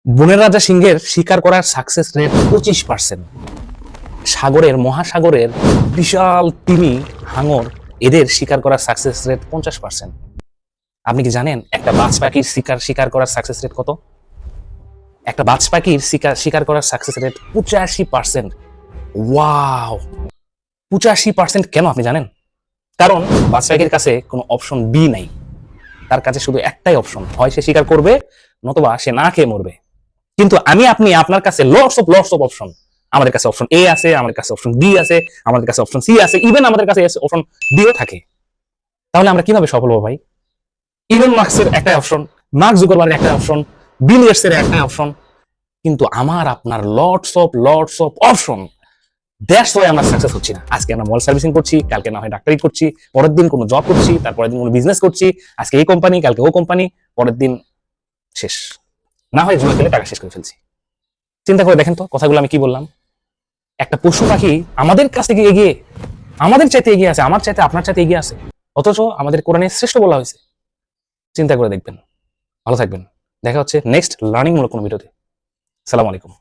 বনের রাজা সিংহের শিকার করার সাকসেস রেট 25%। সাগরের মহাসাগরের বিশাল তিমি হাঙর এদের শিকার করার সাকসেস রেট 50%। আপনি কি জানেন একটা বাজ পাখির শিকার করার সাকসেস রেট কত? একটা বাজ পাখির শিকার করার সাকসেস রেট 85%। ওয়াও, 85%! কেন আপনি জানেন? কারণ বাজ পাখির কাছে কোনো অপশন বি নাই। তার কাছে শুধু একটাই অপশন, হয় সে শিকার করবে নতুবা সে না খেয়ে মরবে। কিন্তু আপনি আপনার কাছে লটস অফ অপশন। আমাদের কাছে অপশন এ আছে, আমাদের কাছে অপশন বি আছে, আমাদের কাছে অপশন সি আছে, ইভেন আমাদের কাছে অপশন ডিও থাকে। তাহলে আমরা কিভাবে সফল হবো ভাই? ইলন মাস্কের একটাই অপশন, মার্ক জুকারবার্গের একটাই অপশন, বিল গেটসের একটাই অপশন, কিন্তু আমার আপনার lots of option. That's why আমরা সাকসেস হচ্ছি না। আজকে আমরা মল সার্ভিসিং করছি, কালকে না হয় ডাক্তারি করছি, পরের দিন কোনো জব করছি, তারপরের দিন কোনো বিজনেস করছি, আজকে এই কোম্পানি কালকে ও কোম্পানি, পরের দিন শেষ। না হয় জুয়া খেলে টাকা শেষ করে ফেলছি। চিন্তা করে দেখেন তো কথাগুলো আমি কি বললাম। একটা পশু পাখি আমাদের কাছ থেকে এগিয়ে, আমাদের চাইতে এগিয়ে আছে, আমার চাইতে আপনার চাইতে এগিয়ে আছে, অথচ আমাদের কোরআনে শ্রেষ্ঠ বলা হয়েছে। চিন্তা করে দেখবেন। ভালো থাকবেন। দেখা হচ্ছে নেক্সট লার্নিং মূলক কোনো ভিডিওতে। আসসালামু আলাইকুম।